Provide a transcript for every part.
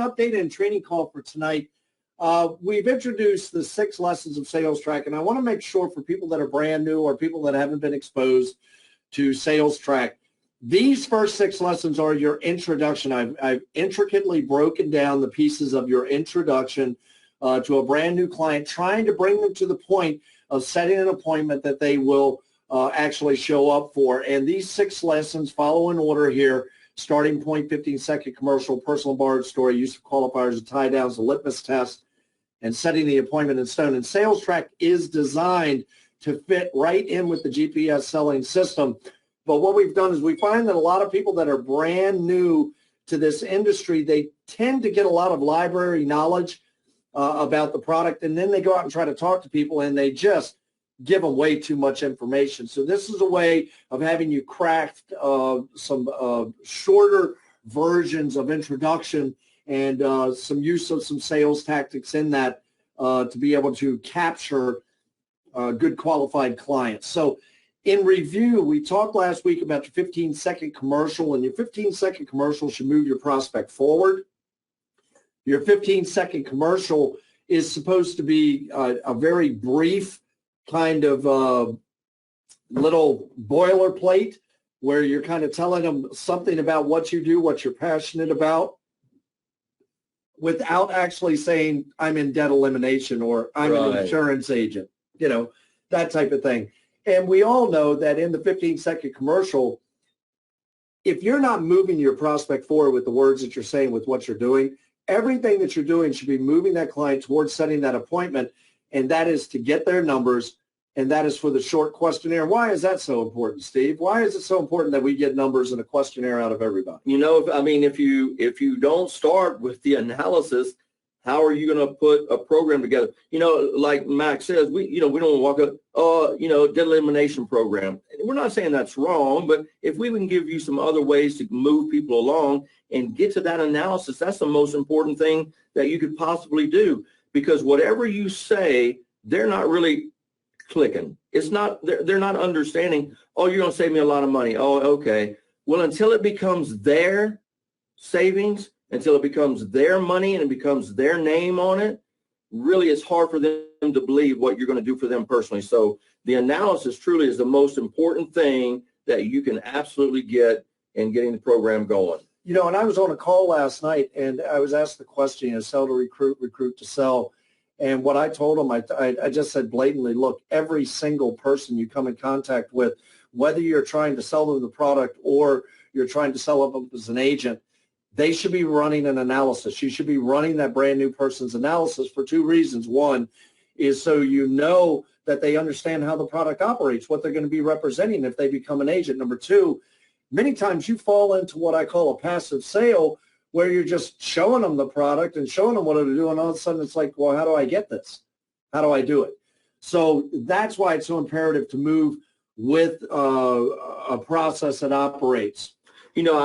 update and training call for tonight. We've introduced the 6 lessons of sales track, and I want to make sure for people that are brand new or people that haven't been exposed to sales track, these first 6 lessons are your introduction. I've intricately broken down the pieces of your introduction to a brand new client, trying to bring them to the point of setting an appointment that they will actually show up for. And these 6 lessons follow in order here: starting point, 15-second commercial, personal borrowed story, use of qualifiers and tie downs, the litmus test, and setting the appointment in stone. And sales track is designed to fit right in with the GPS selling system. But what we've done is we find that a lot of people that are brand new to this industry, they tend to get a lot of library knowledge about the product, and then they go out and try to talk to people, and they just give them way too much information. So this is a way of having you craft some shorter versions of introduction and some use of some sales tactics in that to be able to capture good qualified clients. So in review, we talked last week about your 15-second commercial, and your 15-second commercial should move your prospect forward. Your 15-second commercial is supposed to be a very brief kind of little boilerplate where you're kind of telling them something about what you do, what you're passionate about, without actually saying, I'm in debt elimination or I'm an insurance agent, you know, that type of thing. And we all know that in the 15-second commercial, if you're not moving your prospect forward with the words that you're saying, with what you're doing, everything that you're doing should be moving that client towards setting that appointment, and that is to get their numbers, and that is for the short questionnaire. Why is that so important, Steve? Why is it so important that we get numbers in a questionnaire out of everybody? You know, if you don't start with the analysis, how are you going to put a program together? You know, like Max says, we don't walk up, debt elimination program. We're not saying that's wrong, but if we can give you some other ways to move people along and get to that analysis, that's the most important thing that you could possibly do. Because whatever you say, they're not really clicking. It's not, they're not understanding, oh, you're going to save me a lot of money. Oh, okay. Well, until it becomes their savings, until it becomes their money and it becomes their name on it, really it's hard for them to believe what you're going to do for them personally. So the analysis truly is the most important thing that you can absolutely get in getting the program going. You know, and I was on a call last night, and I was asked the question, sell to recruit, recruit to sell. And what I told them, I just said blatantly, look, every single person you come in contact with, whether you're trying to sell them the product or you're trying to sell them as an agent, they should be running an analysis. You should be running that brand new person's analysis for 2 reasons. One is so you know that they understand how the product operates, what they're going to be representing if they become an agent. Number 2, many times you fall into what I call a passive sale, where you're just showing them the product and showing them what it'll do, and all of a sudden it's like, well, how do I get this? How do I do it? So that's why it's so imperative to move with a process that operates. You know,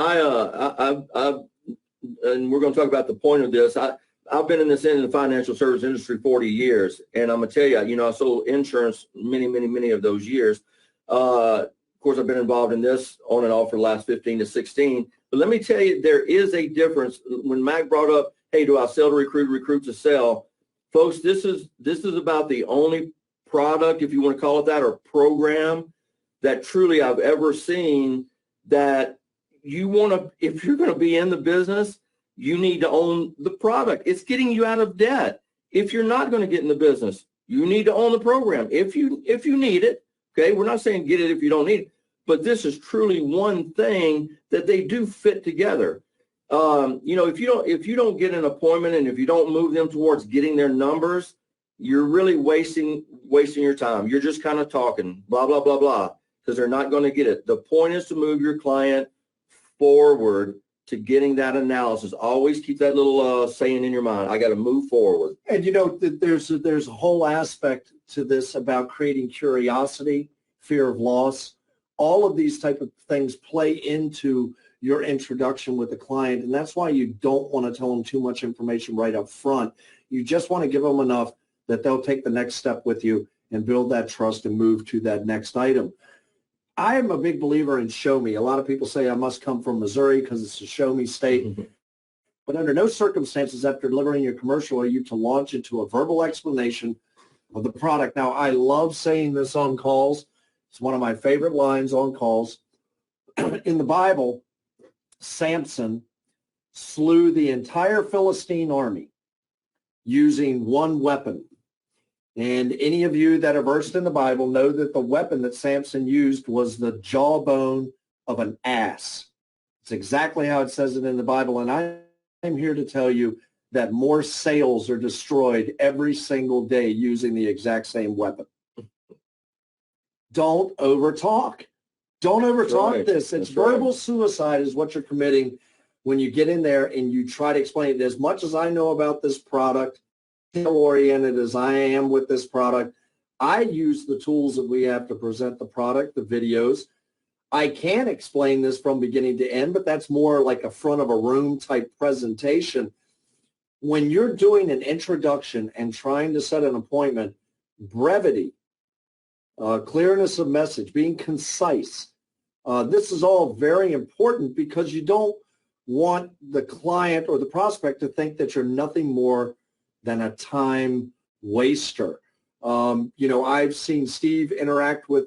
and we're going to talk about the point of this. I've been in the financial service industry 40 years, and I'm going to tell you, you know, I sold insurance many of those years. Of course, I've been involved in this on and off for the last 15 to 16. But let me tell you, there is a difference. When Mac brought up, hey, do I sell to recruit, recruit to sell? Folks, this is about the only product, if you want to call it that, or program that truly I've ever seen that you want to, if you're going to be in the business, you need to own the product. It's getting you out of debt. If you're not going to get in the business, you need to own the program. If you need it, okay, we're not saying get it if you don't need it, but this is truly one thing that they do fit together. You know, if you don't get an appointment and if you don't move them towards getting their numbers, you're really wasting your time. You're just kind of talking, blah, blah, blah, blah, because they're not going to get it. The point is to move your client forward to getting that analysis. Always keep that little saying in your mind, I got to move forward. And you know, there's a whole aspect to this about creating curiosity, fear of loss. All of these type of things play into your introduction with the client, and that's why you don't want to tell them too much information right up front. You just want to give them enough that they'll take the next step with you and build that trust and move to that next item. I am a big believer in show me. A lot of people say I must come from Missouri because it's a show me state. But under no circumstances after delivering your commercial are you to launch into a verbal explanation of the product. Now, I love saying this on calls. It's one of my favorite lines on calls. In the Bible, Samson slew the entire Philistine army using one weapon. And any of you that are versed in the Bible know that the weapon that Samson used was the jawbone of an ass. It's exactly how it says it in the Bible. And I'm here to tell you that more sales are destroyed every single day using the exact same weapon. Don't overtalk. Don't overtalk this. It's verbal suicide is what you're committing when you get in there and you try to explain it. As much as I know about this product, oriented as I am with this product, I use the tools that we have to present the product, the videos. I can explain this from beginning to end, but that's more like a front of a room type presentation. When you're doing an introduction and trying to set an appointment, brevity, clearness of message, being concise, this is all very important because you don't want the client or the prospect to think that you're nothing more than a time waster. I've seen Steve interact with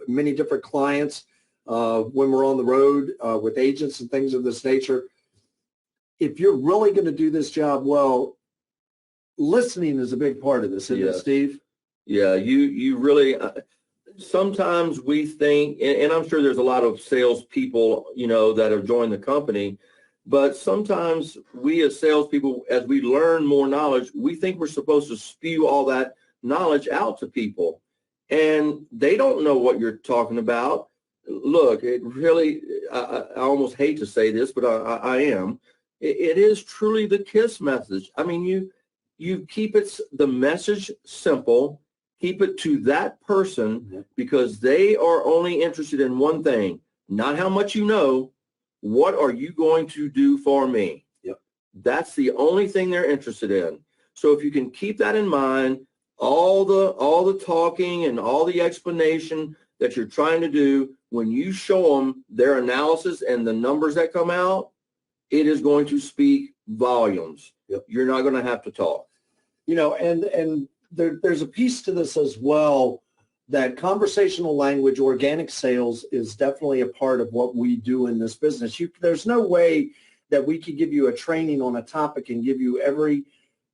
many different clients when we're on the road with agents and things of this nature. If you're really going to do this job well, listening is a big part of this, isn't it, Steve? Yeah, you really, sometimes we think, and I'm sure there's a lot of salespeople, that have joined the company, but sometimes we as salespeople, as we learn more knowledge, we think we're supposed to spew all that knowledge out to people, and they don't know what you're talking about. Look, it really, I almost hate to say this, but I am. It is truly the KISS message. I mean, you keep the message simple, keep it to that person, because they are only interested in one thing, not how much you know. What are you going to do for me? Yep. That's the only thing they're interested in. So if you can keep that in mind, all the talking and all the explanation that you're trying to do, when you show them their analysis and the numbers that come out, it is going to speak volumes. Yep. You're not going to have to talk. And there's a piece to this as well, that conversational language, organic sales is definitely a part of what we do in this business. There's no way that we could give you a training on a topic and give you every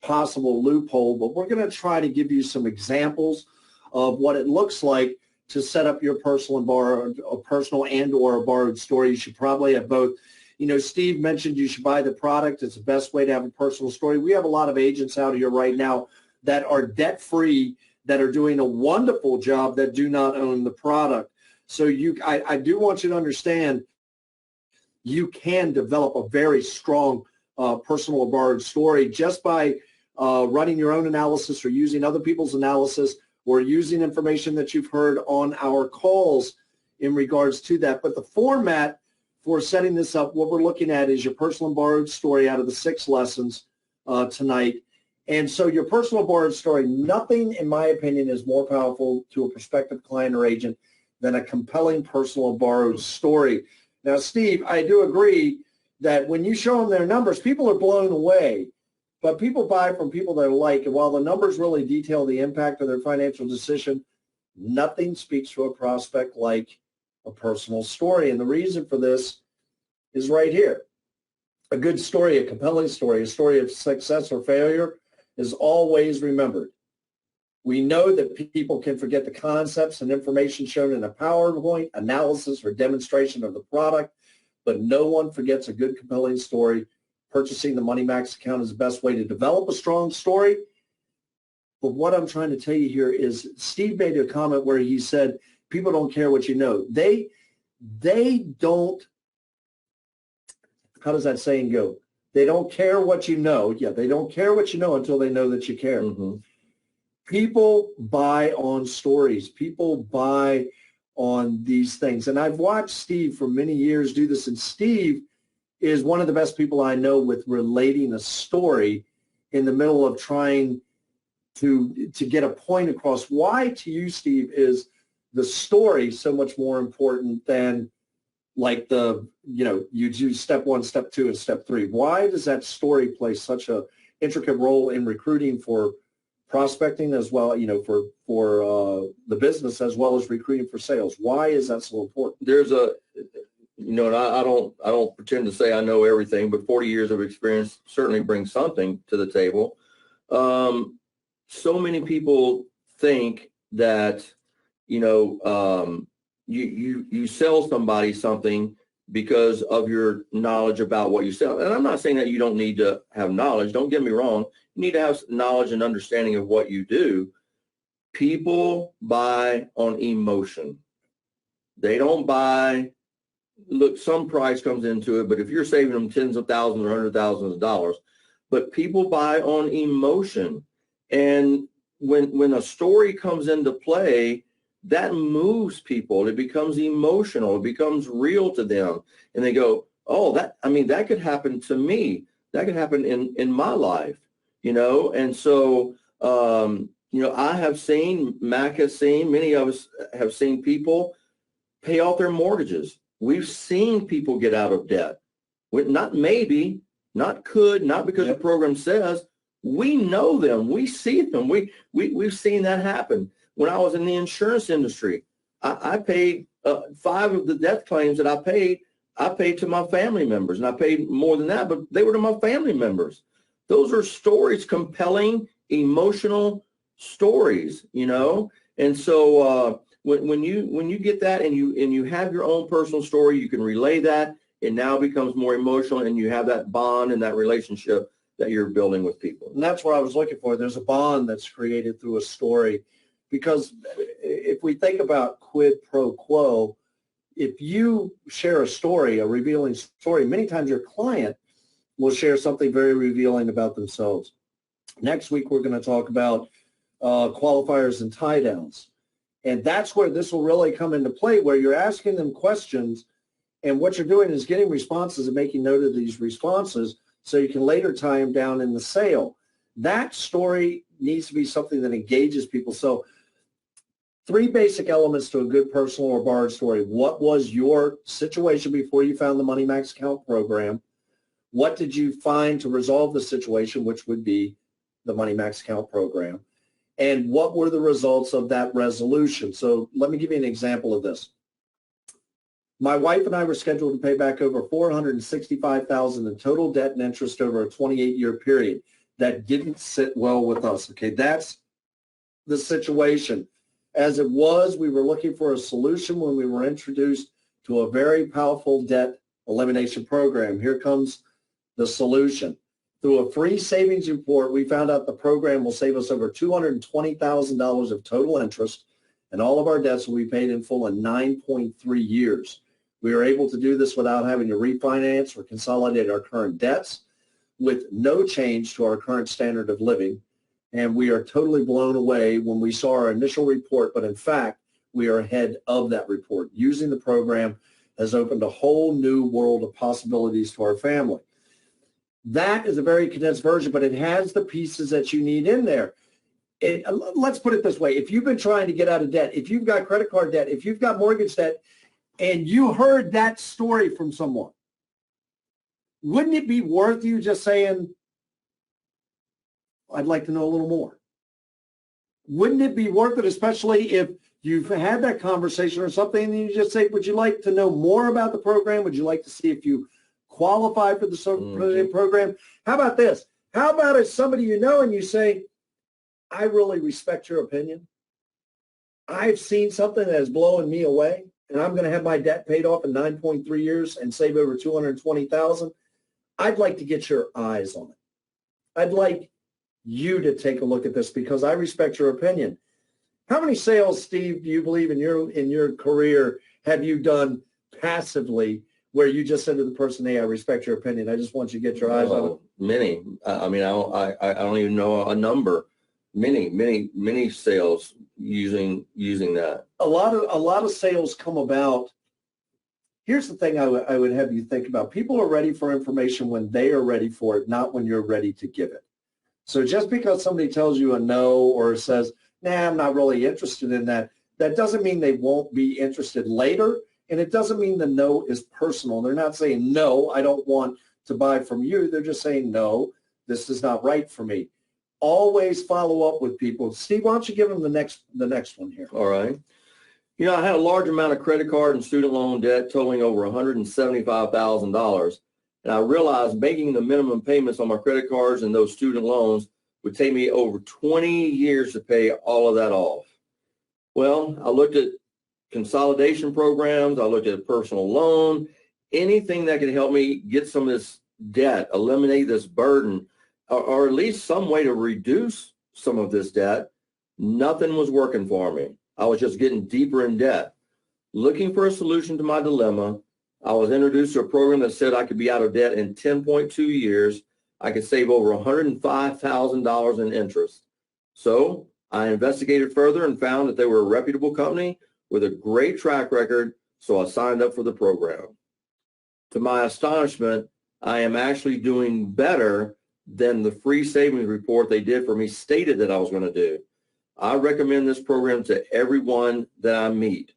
possible loophole, but we're going to try to give you some examples of what it looks like to set up your personal and or a borrowed story. You should probably have both. Steve mentioned you should buy the product. It's the best way to have a personal story. We have a lot of agents out here right now that are debt-free, that are doing a wonderful job, that do not own the product. So I do want you to understand, you can develop a very strong personal or borrowed story just by running your own analysis or using other people's analysis or using information that you've heard on our calls in regards to that. But the format for setting this up, what we're looking at is your personal and borrowed story out of the 6 lessons tonight. And so your personal borrowed story, nothing, in my opinion, is more powerful to a prospective client or agent than a compelling personal borrowed story. Now, Steve, I do agree that when you show them their numbers, people are blown away. But people buy from people they like. And while the numbers really detail the impact of their financial decision, nothing speaks to a prospect like a personal story. And the reason for this is right here. A good story, a compelling story, a story of success or failure is always remembered. We know that people can forget the concepts and information shown in a PowerPoint analysis or demonstration of the product, but no one forgets a good, compelling story. Purchasing the Money Max account is the best way to develop a strong story. But what I'm trying to tell you here is Steve made a comment where he said, people don't care what you know. They don't, how does that saying go? They don't care what you know. Yeah, they don't care what you know until they know that you care. Mm-hmm. People buy on stories. People buy on these things. And I've watched Steve for many years do this. And Steve is one of the best people I know with relating a story in the middle of trying to get a point across. Why, to you, Steve, is the story so much more important than like you do step 1, step 2, and step 3. Why does that story play such a intricate role in recruiting for prospecting as well, for the business as well as recruiting for sales? Why is that so important? There's and I don't pretend to say I know everything, but 40 years of experience certainly brings something to the table. So many people think that, you sell somebody something because of your knowledge about what you sell. And I'm not saying that you don't need to have knowledge. Don't get me wrong. You need to have knowledge and understanding of what you do. People buy on emotion. They don't buy, look, some price comes into it, but if you're saving them tens of thousands or hundreds of thousands of dollars, but people buy on emotion. And when a story comes into play, that moves people. It becomes emotional. It becomes real to them. And they go, oh, that could happen to me. That could happen in my life, And so, I have seen, Mac has seen, many of us have seen people pay off their mortgages. We've seen people get out of debt. Not maybe, not could, not because the program says. We know them. We see them. We've seen that happen. When I was in the insurance industry, I paid 5 of the death claims that I paid to my family members, and I paid more than that, but they were to my family members. Those are stories, compelling, emotional stories, And so when you get that and you have your own personal story, you can relay that. It now becomes more emotional, and you have that bond and that relationship that you're building with people. And that's what I was looking for. There's a bond that's created through a story. Because if we think about quid pro quo, if you share a story, a revealing story, many times your client will share something very revealing about themselves. Next week, we're going to talk about qualifiers and tie downs. And that's where this will really come into play, where you're asking them questions, and what you're doing is getting responses and making note of these responses so you can later tie them down in the sale. That story needs to be something that engages people. So 3 basic elements to a good personal or borrowed story. What was your situation before you found the Money Max account program? What did you find to resolve the situation, which would be the Money Max account program? And what were the results of that resolution? So let me give you an example of this. My wife and I were scheduled to pay back over $465,000 in total debt and interest over a 28-year period. That didn't sit well with us. Okay, that's the situation. As it was, we were looking for a solution when we were introduced to a very powerful debt elimination program. Here comes the solution. Through a free savings report, we found out the program will save us over $220,000 of total interest, and all of our debts will be paid in full in 9.3 years. We were able to do this without having to refinance or consolidate our current debts, with no change to our current standard of living. And we are totally blown away when we saw our initial report, but in fact, we are ahead of that report. Using the program has opened a whole new world of possibilities to our family. That is a very condensed version, but it has the pieces that you need in there. Let's put it this way. If you've been trying to get out of debt, if you've got credit card debt, if you've got mortgage debt, and you heard that story from someone, wouldn't it be worth you just saying, I'd like to know a little more? Wouldn't it be worth it, especially if you've had that conversation or something, and you just say, would you like to know more about the program? Would you like to see if you qualify for the program? How about this? How about if somebody you know and you say, I really respect your opinion. I've seen something that is blowing me away, and I'm going to have my debt paid off in 9.3 years and save over $220,000. I'd like to get your eyes on it. I'd like you to take a look at this because I respect your opinion. How many sales, Steve, do you believe in your career have you done passively where you just said to the person, hey, I respect your opinion. I just want you to get your eyes on it? Many. I mean, I don't even know a number. Many sales using that. A lot of sales come about. Here's the thing I would have you think about. People are ready for information when they are ready for it, not when you're ready to give it. So just because somebody tells you a no or says, nah, I'm not really interested in that, that doesn't mean they won't be interested later. And it doesn't mean the no is personal. They're not saying, no, I don't want to buy from you. They're just saying, no, this is not right for me. Always follow up with people. Steve, why don't you give them the next one here? All right. You know, I had a large amount of credit card and student loan debt totaling over $175,000. And I realized making the minimum payments on my credit cards and those student loans would take me over 20 years to pay all of that off. Well, I looked at consolidation programs. I looked at a personal loan, anything that could help me get some of this debt, eliminate this burden, or at least some way to reduce some of this debt. Nothing was working for me. I was just getting deeper in debt. Looking for a solution to my dilemma, I was introduced to a program that said I could be out of debt in 10.2 years. I could save over $105,000 in interest. So I investigated further and found that they were a reputable company with a great track record, so I signed up for the program. To my astonishment, I am actually doing better than the free savings report they did for me stated that I was going to do. I recommend this program to everyone that I meet.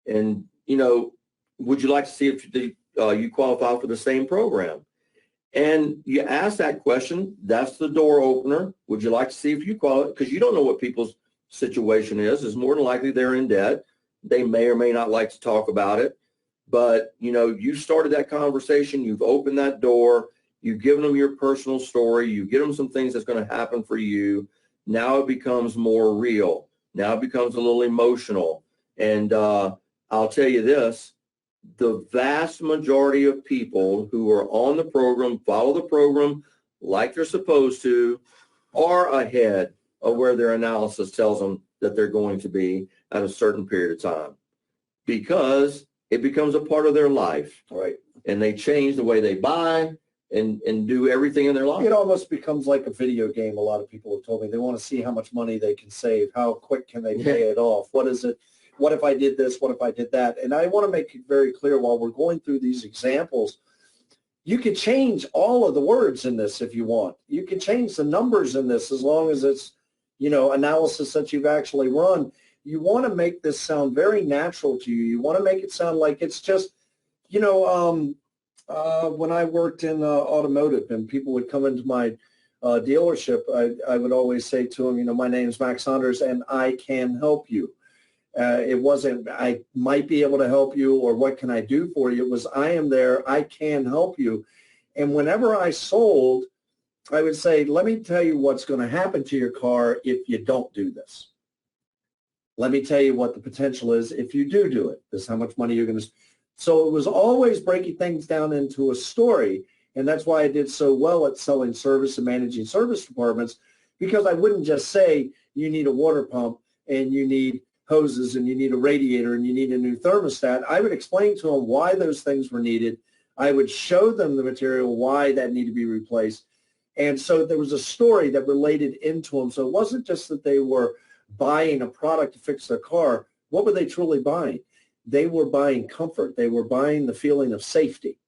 And, you know, would you like to see if you qualify for the same program? And you ask that question, that's the door opener. Would you like to see if you qualify? Because you don't know what people's situation is. It's more than likely they're in debt. They may or may not like to talk about it. But, you know, you started that conversation. You've opened that door. You've given them your personal story. You give them some things that's going to happen for you. Now it becomes more real. Now it becomes a little emotional. And I'll tell you this, the vast majority of people who are on the program, follow the program like they're supposed to, are ahead of where their analysis tells them that they're going to be at a certain period of time, because it becomes a part of their life. Right. And they change the way they buy and do everything in their life. It almost becomes like a video game. A lot of people have told me they want to see how much money they can save. How quick can they pay it off? What is it? What if I did this? What if I did that? And I want to make it very clear while we're going through these examples, you can change all of the words in this if you want. You can change the numbers in this as long as it's, you know, analysis that you've actually run. You want to make this sound very natural to you. You want to make it sound like it's just, you know, when I worked in automotive and people would come into my dealership, I would always say to them, you know, my name's Max Saunders and I can help you. It wasn't, I might be able to help you or what can I do for you? It was, I am there, I can help you. And whenever I sold, I would say, let me tell you what's going to happen to your car if you don't do this. Let me tell you what the potential is if you do it. This is how much money you're going to. So it was always breaking things down into a story. And that's why I did so well at selling service and managing service departments, because I wouldn't just say you need a water pump and you need hoses and you need a radiator and you need a new thermostat. I would explain to them why those things were needed. I would show them the material, why that needed to be replaced. And so there was a story that related into them. So it wasn't just that they were buying a product to fix their car. What were they truly buying? They were buying comfort. They were buying the feeling of safety,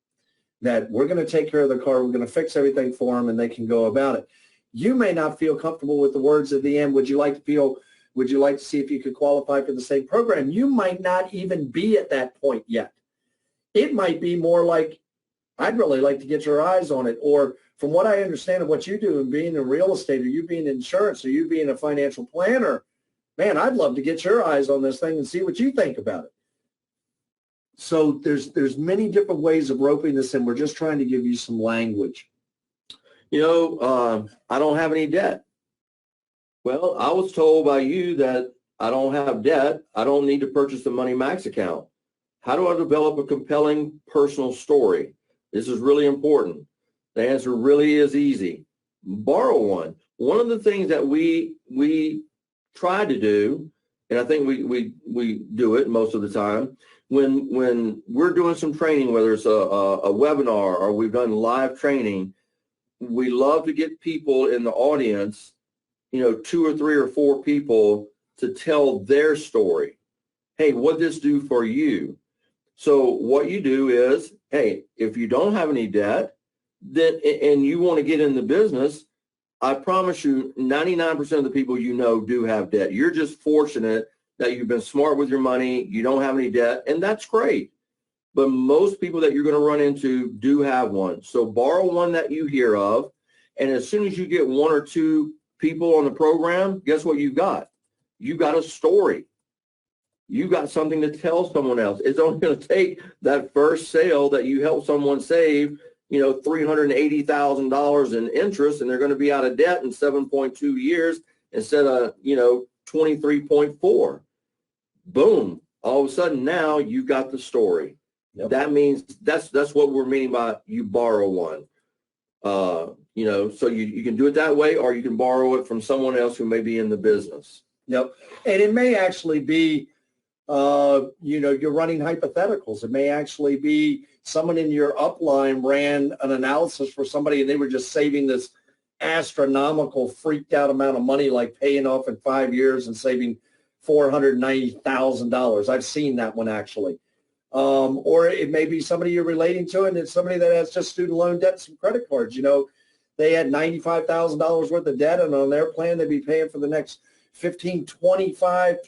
that we're going to take care of the car, we're going to fix everything for them, and they can go about it. You may not feel comfortable with the words at the end. Would you like to see if you could qualify for the same program? You might not even be at that point yet. It might be more like, I'd really like to get your eyes on it. Or from what I understand of what you do and being in real estate, or you being in insurance, or you being a financial planner, man, I'd love to get your eyes on this thing and see what you think about it. So there's many different ways of roping this in. We're just trying to give you some language. You know, I don't have any debt. Well, I was told by you that I don't have debt. I don't need to purchase the Money Max account. How do I develop a compelling personal story? This is really important. The answer really is easy. Borrow one. One of the things that we try to do, and I think we do it most of the time, when we're doing some training, whether it's a webinar or we've done live training, we love to get people in the audience, you know, 2 or 3 or 4 people to tell their story. Hey, what did this do for you? So what you do is, hey, if you don't have any debt, then and you want to get in the business, I promise you 99% of the people you know do have debt. You're just fortunate that you've been smart with your money, you don't have any debt, and that's great. but most people that you're going to run into do have one. So borrow one that you hear of, and as soon as you get one or two people on the program, guess what you've got? You got a story. You got something to tell someone else. It's only going to take that first sale that you help someone save, $380,000 in interest, and they're going to be out of debt in 7.2 years instead of, 23.4. Boom. All of a sudden now you've got the story. Yep. That means that's what we're meaning by you borrow one. So you can do it that way, or you can borrow it from someone else who may be in the business. Yep. And it may actually be, you're running hypotheticals. It may actually be someone in your upline ran an analysis for somebody and they were just saving this astronomical, freaked out amount of money, like paying off in 5 years and saving $490,000. I've seen that one actually. Or it may be somebody you're relating to, and it's somebody that has just student loan debt and some credit cards. They had $95,000 worth of debt, and on their plan, they'd be paying for the next 15, 25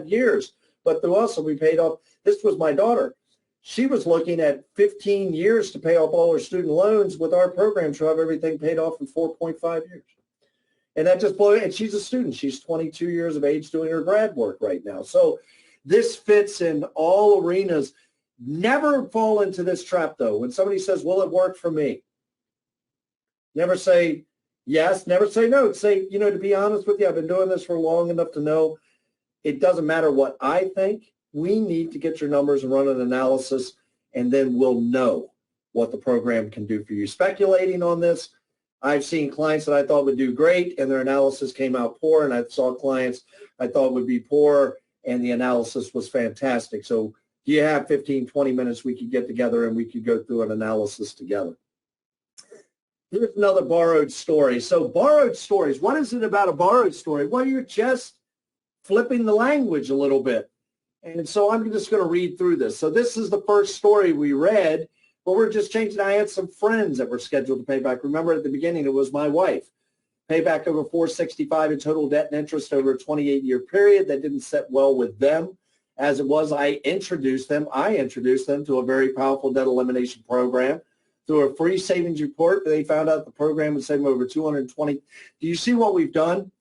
years. But through us, we paid off. This was my daughter. She was looking at 15 years to pay off all her student loans. With our program, she'll have everything paid off in 4.5 years. And that just blew it. And she's a student. She's 22 years of age doing her grad work right now. So this fits in all arenas. Never fall into this trap, though. When somebody says, will it work for me? Never say yes, never say no. Say, to be honest with you, I've been doing this for long enough to know it doesn't matter what I think. We need to get your numbers and run an analysis, and then we'll know what the program can do for you. Speculating on this, I've seen clients that I thought would do great, and their analysis came out poor, and I saw clients I thought would be poor, and the analysis was fantastic. So do you have 15, 20 minutes we could get together and we could go through an analysis together? Here's another borrowed story. So borrowed stories, what is it about a borrowed story? Well, you're just flipping the language a little bit. And so I'm just going to read through this. So this is the first story we read, but we're just changing. I had some friends that were scheduled to pay back. Remember at the beginning, it was my wife. Pay back over $465 in total debt and interest over a 28-year period. That didn't sit well with them. As it was, I introduced them to a very powerful debt elimination program. Through a free savings report, they found out the program would save them over $220. Do you see what we've done?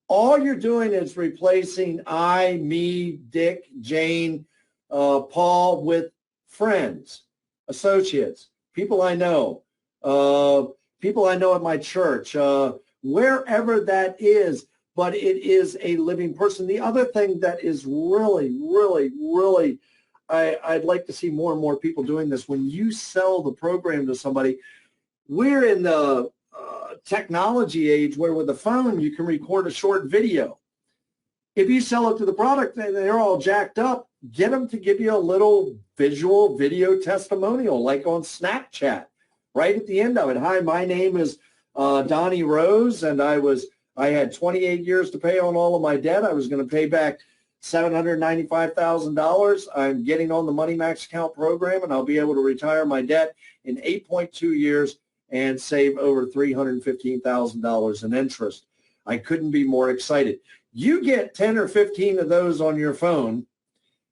All you're doing is replacing I, me, Dick, Jane, Paul with friends, associates, people I know at my church, wherever that is, but it is a living person. The other thing that is really, really, really, I'd like to see more and more people doing this. When you sell the program to somebody, we're in the technology age where with a phone you can record a short video. If you sell it to the product and they're all jacked up, get them to give you a little visual video testimonial like on Snapchat right at the end of it. Hi, my name is Donnie Rose, and I had 28 years to pay on all of my debt. I was going to pay back $795,000. I'm getting on the Money Max account program, and I'll be able to retire my debt in 8.2 years and save over $315,000 in interest. I couldn't be more excited. You get 10 or 15 of those on your phone,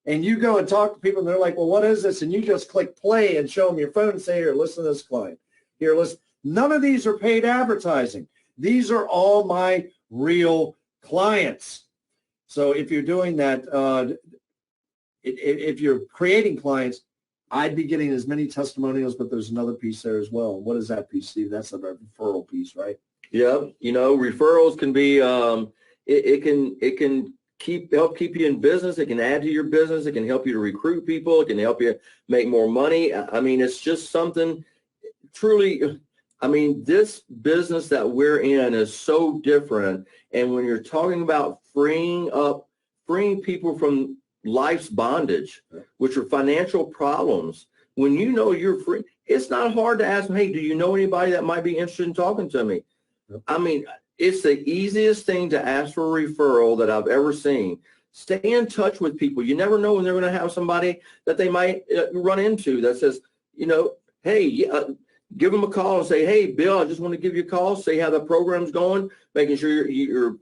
and you go and talk to people, and they're like, well, what is this? And you just click play and show them your phone and say, here, listen to this client. Here, listen. None of these are paid advertising. These are all my real clients. So if you're doing that, if you're creating clients, I'd be getting as many testimonials, but there's another piece there as well. What is that piece, Steve? That's a referral piece, right? Yeah, referrals can be it can help keep you in business. It can add to your business. It can help you to recruit people. It can help you make more money. I mean, it's just something truly. I mean, this business that we're in is so different. And when you're talking about freeing people from life's bondage, which are financial problems, when you know you're free, it's not hard to ask them, hey, do you know anybody that might be interested in talking to me? Yep. I mean, it's the easiest thing to ask for a referral that I've ever seen. Stay in touch with people. You never know when they're going to have somebody that they might run into that says, hey, give them a call and say, hey, Bill, I just want to give you a call, say how the program's going, making sure you're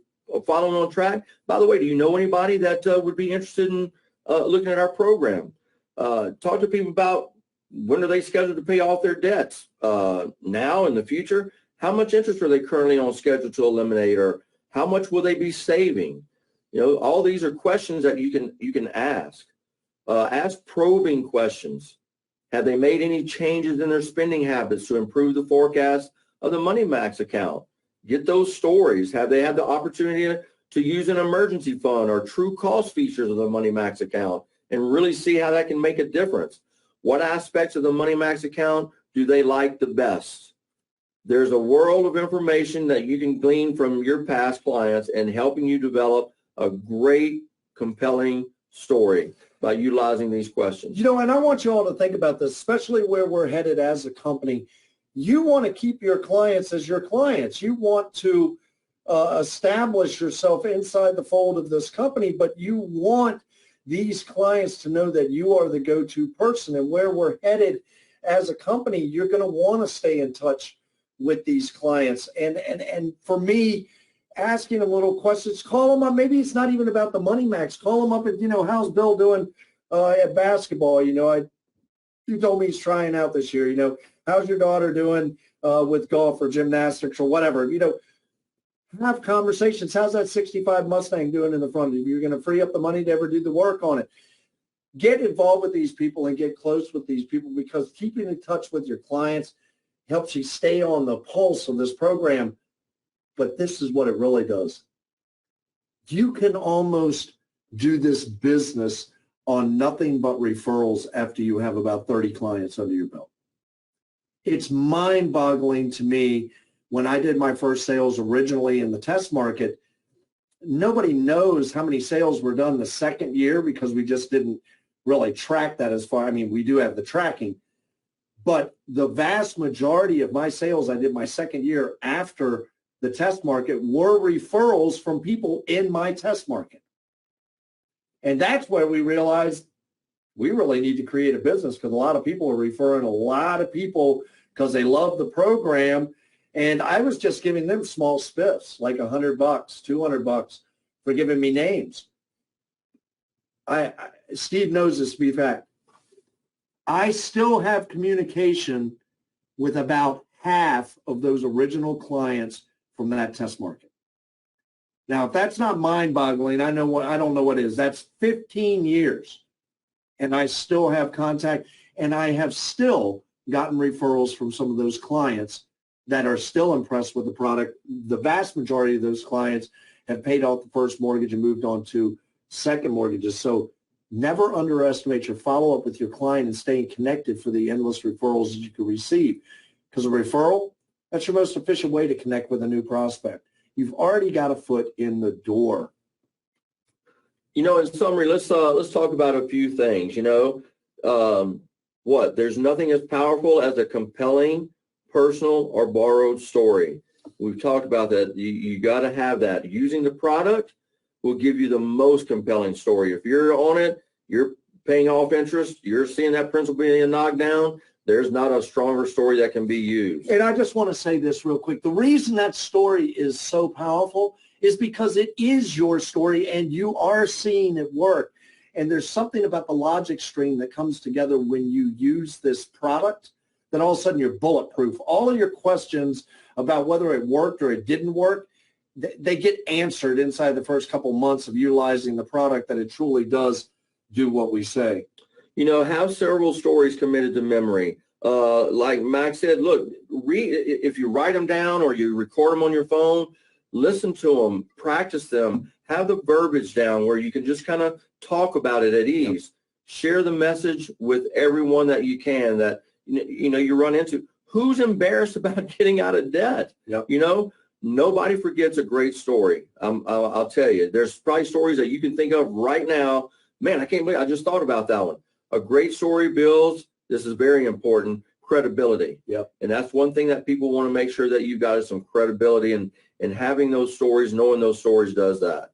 following on track. By the way, do you know anybody that would be interested in looking at our program? Talk to people about when are they scheduled to pay off their debts, now in the future. How much interest are they currently on schedule to eliminate, or how much will they be saving? You know, all these are questions that you can ask. Ask probing questions. Have they made any changes in their spending habits to improve the forecast of the Money Max account? Get those stories. Have they had the opportunity to use an emergency fund or true cost features of the Money Max account and really see how that can make a difference? What aspects of the Money Max account do they like the best? There's a world of information that you can glean from your past clients and helping you develop a great, compelling story by utilizing these questions. You know, and I want you all to think about this, especially where we're headed as a company. You want to keep your clients as your clients. You want to establish yourself inside the fold of this company, but you want these clients to know that you are the go-to person. And where we're headed as a company, you're going to want to stay in touch with these clients. And for me, asking them little questions, call them up. Maybe it's not even about the Money Max. Call them up and, you know, how's Bill doing at basketball? You know, you told me he's trying out this year. You know, how's your daughter doing with golf or gymnastics or whatever? You know, have conversations. How's that 65 Mustang doing in the front? You're going to free up the money to ever do the work on it. Get involved with these people and get close with these people, because keeping in touch with your clients helps you stay on the pulse of this program. But this is what it really does. You can almost do this business on nothing but referrals after you have about 30 clients under your belt. It's mind-boggling to me. When I did my first sales originally in the test market, nobody knows how many sales were done the second year because we just didn't really track that as far. I mean, we do have the tracking, but the vast majority of my sales I did my second year after the test market were referrals from people in my test market. And that's where we realized we really need to create a business, because a lot of people are referring a lot of people because they love the program. And I was just giving them small spiffs, like $100, $200 for giving me names. Steve knows this to be fact. I still have communication with about half of those original clients from that test market. Now, if that's not mind-boggling, I don't know what is. That's 15 years, and I still have contact, and I have still gotten referrals from some of those clients that are still impressed with the product. The vast majority of those clients have paid off the first mortgage and moved on to second mortgages. So never underestimate your follow-up with your client and staying connected for the endless referrals that you can receive. Because a referral, that's your most efficient way to connect with a new prospect. You've already got a foot in the door. You know, in summary, let's talk about a few things. You know, there's nothing as powerful as a compelling personal or borrowed story. We've talked about that. You got to have that. Using the product will give you the most compelling story. If you're on it, you're paying off interest, you're seeing that principal being knocked down, there's not a stronger story that can be used. And I just want to say this real quick. The reason that story is so powerful is because it is your story and you are seeing it work. And there's something about the logic stream that comes together when you use this product that all of a sudden you're bulletproof. All of your questions about whether it worked or it didn't work, they get answered inside the first couple months of utilizing the product, that it truly does do what we say. You know, have several stories committed to memory. Like Max said, look, if you write them down or you record them on your phone, listen to them, practice them, have the verbiage down where you can just kind of talk about it at ease. Yep. Share the message with everyone that you can, that you know you run into. Who's embarrassed about getting out of debt? Yep. You know, nobody forgets a great story. I'll tell you, there's probably stories that you can think of right now. Man, I can't believe I just thought about that one. A great story builds, this is very important, credibility. Yep. And that's one thing that people want to make sure that you've got is some credibility, and having those stories, knowing those stories does that.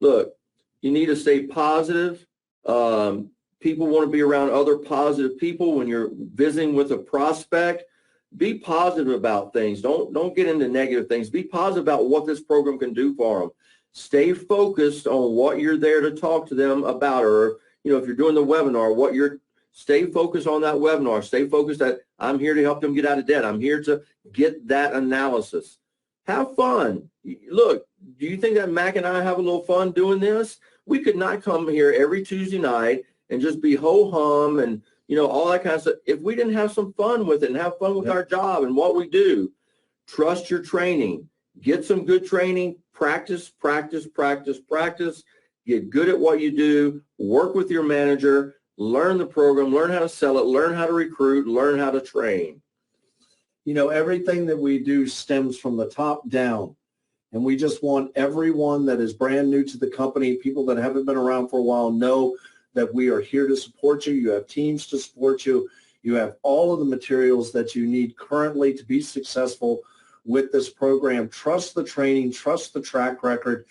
Look, you need to stay positive. People want to be around other positive people. When you're visiting with a prospect, be positive about things. Don't get into negative things. Be positive about what this program can do for them. Stay focused on what you're there to talk to them about, or if you're doing the webinar, stay focused on that webinar. Stay focused that I'm here to help them get out of debt. I'm here to get that analysis. Have fun. Look, do you think that Mac and I have a little fun doing this? We could not come here every Tuesday night and just be ho-hum and, all that kind of stuff if we didn't have some fun with it and have fun with our job and what we do. Trust your training. Get some good training. Practice, practice, practice, practice. Get good at what you do. Work with your manager. Learn the program. Learn how to sell it. Learn how to recruit. Learn how to train. Everything that we do stems from the top down. And we just want everyone that is brand new to the company, people that haven't been around for a while, know that we are here to support you. You have teams to support you. You have all of the materials that you need currently to be successful with this program. Trust the training. Trust the track record.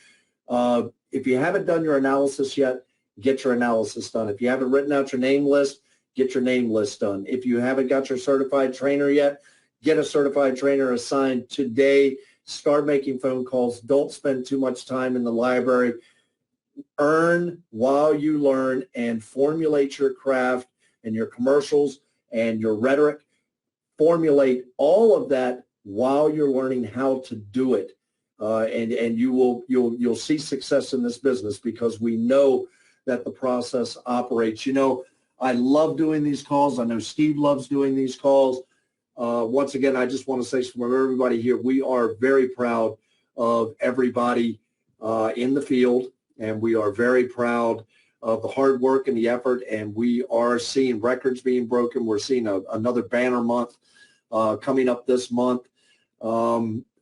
If you haven't done your analysis yet, get your analysis done. If you haven't written out your name list, get your name list done. If you haven't got your certified trainer yet, get a certified trainer assigned today. Start making phone calls. Don't spend too much time in the library. Earn while you learn and formulate your craft and your commercials and your rhetoric. Formulate all of that while you're learning how to do it. And you'll see success in this business because we know that the process operates. I love doing these calls. I know Steve loves doing these calls. Once again, I just want to say from everybody here, we are very proud of everybody in the field, and we are very proud of the hard work and the effort, and we are seeing records being broken. We're seeing another banner month coming up this month.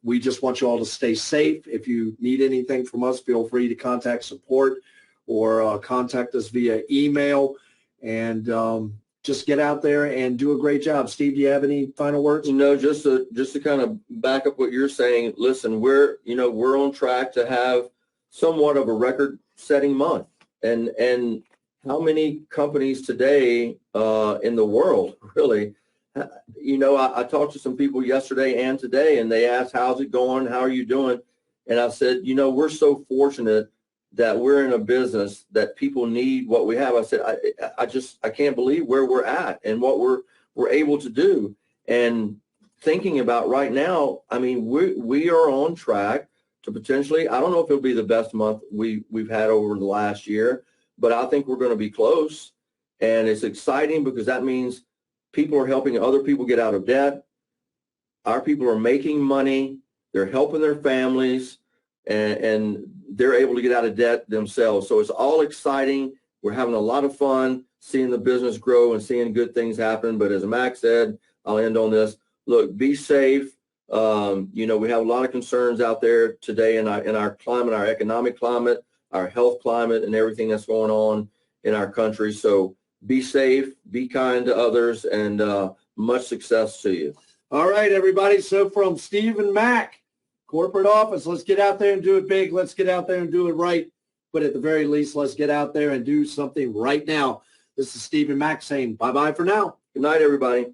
We just want you all to stay safe. If you need anything from us, feel free to contact support or contact us via email, and just get out there and do a great job. Steve, do you have any final words? No, just to kind of back up what you're saying. Listen, we're on track to have somewhat of a record-setting month. And how many companies today in the world, really, I talked to some people yesterday and today, and they asked, how's it going? How are you doing? And I said, we're so fortunate that we're in a business that people need what we have. I said, I can't believe where we're at and what we're able to do. And thinking about right now, I mean, we are on track to potentially, I don't know if it'll be the best month we've had over the last year, but I think we're going to be close. And it's exciting because that means people are helping other people get out of debt. Our people are making money. They're helping their families, and they're able to get out of debt themselves. So it's all exciting. We're having a lot of fun seeing the business grow and seeing good things happen. But as Max said, I'll end on this. Look, be safe. We have a lot of concerns out there today in our climate, our economic climate, our health climate, and everything that's going on in our country. So be safe, be kind to others, and much success to you. All right, everybody. So from Steve and Mac, corporate office, let's get out there and do it big. Let's get out there and do it right. But at the very least, let's get out there and do something right now. This is Steve and Mac saying bye-bye for now. Good night, everybody.